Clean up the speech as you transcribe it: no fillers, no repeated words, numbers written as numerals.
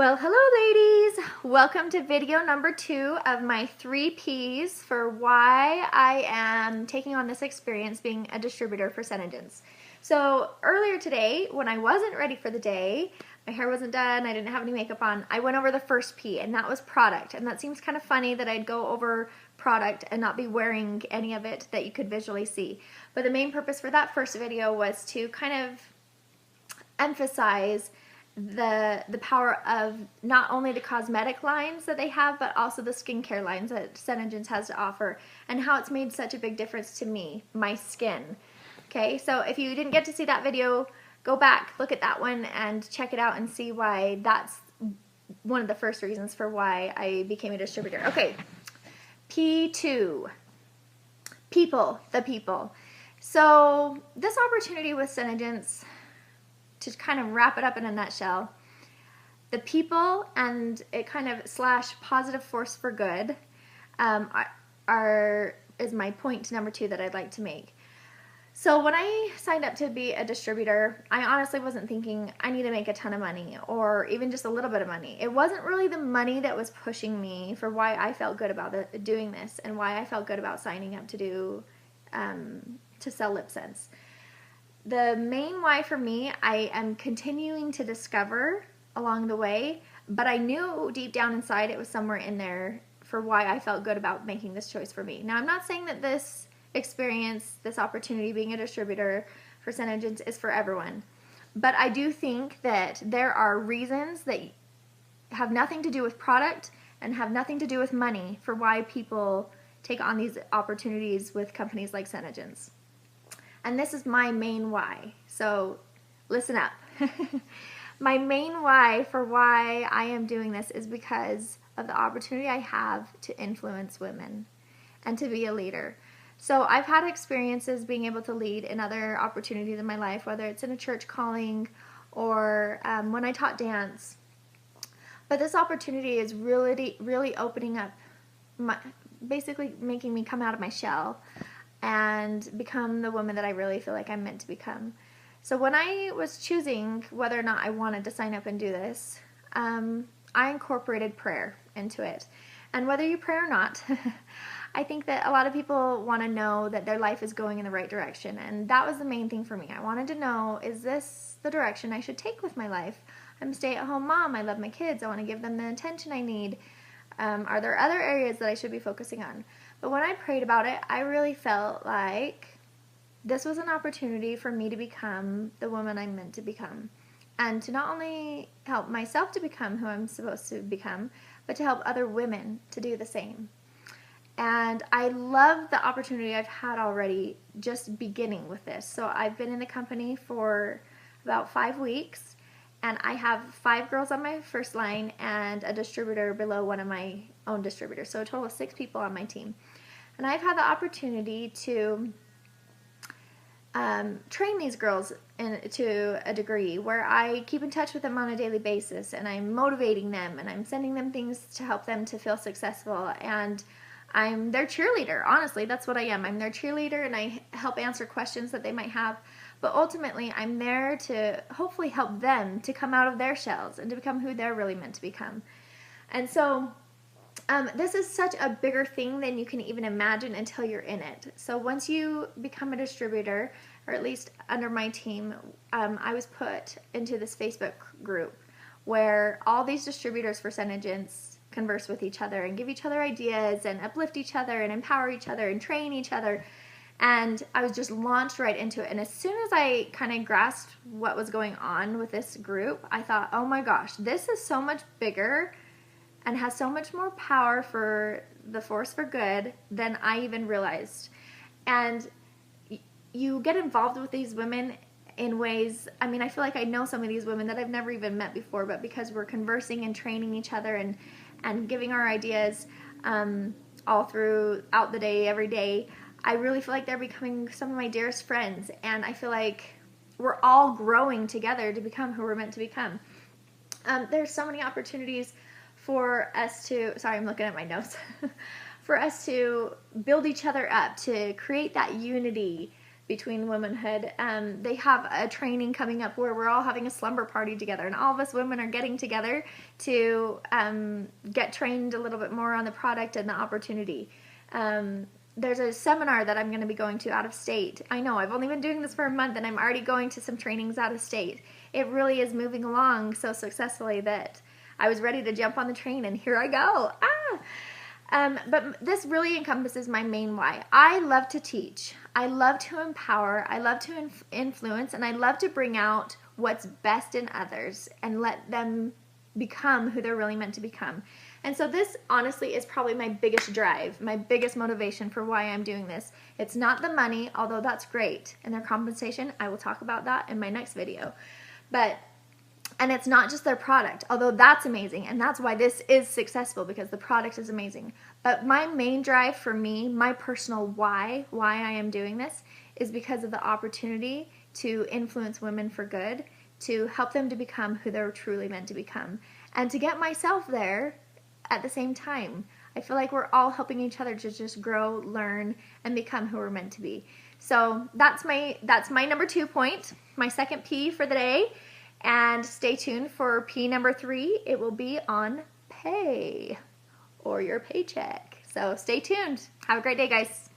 Well, hello ladies! Welcome to video number 2 of my 3P's for why I am taking on this experience being a distributor for SeneGence. So earlier today, when I wasn't ready for the day, my hair wasn't done, I didn't have any makeup on, I went over the first P, and that was product. And that seems kind of funny that I'd go over product and not be wearing any of it that you could visually see. But the main purpose for that first video was to kind of emphasize the power of not only the cosmetic lines that they have, but also the skincare lines that SeneGence has to offer, and how it's made such a big difference to me, my skin. Okay, so if you didn't get to see that video, go back, look at that one, and check it out and see why that's one of the first reasons for why I became a distributor. Okay, P2, people, the people. So this opportunity with SeneGence, to kind of wrap it up in a nutshell, the people and it kind of / positive force for good is my point number 2 that I'd like to make. So when I signed up to be a distributor, I honestly wasn't thinking I need to make a ton of money or even just a little bit of money. It wasn't really the money that was pushing me for why I felt good about doing this and why I felt good about signing up to sell LipSense. The main why for me, I am continuing to discover along the way, but I knew deep down inside it was somewhere in there for why I felt good about making this choice for me. Now, I'm not saying that this experience, this opportunity being a distributor for SeneGence is for everyone, but I do think that there are reasons that have nothing to do with product and have nothing to do with money for why people take on these opportunities with companies like SeneGence. And this is my main why, so listen up. My main why for why I am doing this is because of the opportunity I have to influence women and to be a leader. So I've had experiences being able to lead in other opportunities in my life, whether it's in a church calling or when I taught dance. But this opportunity is really opening up, basically making me come out of my shell and become the woman that I really feel like I'm meant to become. So when I was choosing whether or not I wanted to sign up and do this, I incorporated prayer into it. And whether you pray or not, I think that a lot of people want to know that their life is going in the right direction. And that was the main thing for me. I wanted to know, is this the direction I should take with my life? I'm a stay-at-home mom. I love my kids. I want to give them the attention I need. Are there other areas that I should be focusing on? But when I prayed about it, I really felt like this was an opportunity for me to become the woman I'm meant to become. And to not only help myself to become who I'm supposed to become, but to help other women to do the same. And I love the opportunity I've had already just beginning with this. So I've been in the company for about 5 weeks, and I have 5 girls on my first line and a distributor below one of my own distributors. So a total of 6 people on my team. And I've had the opportunity to train these girls to a degree where I keep in touch with them on a daily basis, and I'm motivating them, and I'm sending them things to help them to feel successful, and I'm their cheerleader. Honestly, that's what I am. I'm their cheerleader, and I help answer questions that they might have, but ultimately I'm there to hopefully help them to come out of their shells and to become who they're really meant to become. And so this is such a bigger thing than you can even imagine until you're in it. So once you become a distributor, or at least under my team, I was put into this Facebook group where all these distributors for SeneGence converse with each other and give each other ideas and uplift each other and empower each other and train each other. And I was just launched right into it. And as soon as I kind of grasped what was going on with this group, I thought, oh my gosh, this is so much bigger and has so much more power for the force for good than I even realized. And you get involved with these women in ways, I mean, I feel like I know some of these women that I've never even met before, but because we're conversing and training each other and giving our ideas all throughout the day, every day, I really feel like they're becoming some of my dearest friends, and I feel like we're all growing together to become who we're meant to become. There's so many opportunities for us to, sorry, I'm looking at my notes, for us to build each other up, to create that unity between womanhood. They have a training coming up where we're all having a slumber party together, and all of us women are getting together to get trained a little bit more on the product and the opportunity. There's a seminar that I'm going to be going to out of state. I know, I've only been doing this for a month and I'm already going to some trainings out of state. It really is moving along so successfully that I was ready to jump on the train, and here I go. But this really encompasses my main why. I love to teach. I love to empower. I love to influence, and I love to bring out what's best in others and let them become who they're really meant to become. And so this honestly is probably my biggest drive, my biggest motivation for why I'm doing this. It's not the money, although that's great, and their compensation. I will talk about that in my next video. And it's not just their product, although that's amazing, and that's why this is successful, because the product is amazing. But my main drive for me, my personal why I am doing this, is because of the opportunity to influence women for good, to help them to become who they're truly meant to become, and to get myself there at the same time. I feel like we're all helping each other to just grow, learn, and become who we're meant to be. So that's my number 2 point, my second P for the day. And stay tuned for P number 3. It will be on pay, or your paycheck. So stay tuned. Have a great day, guys.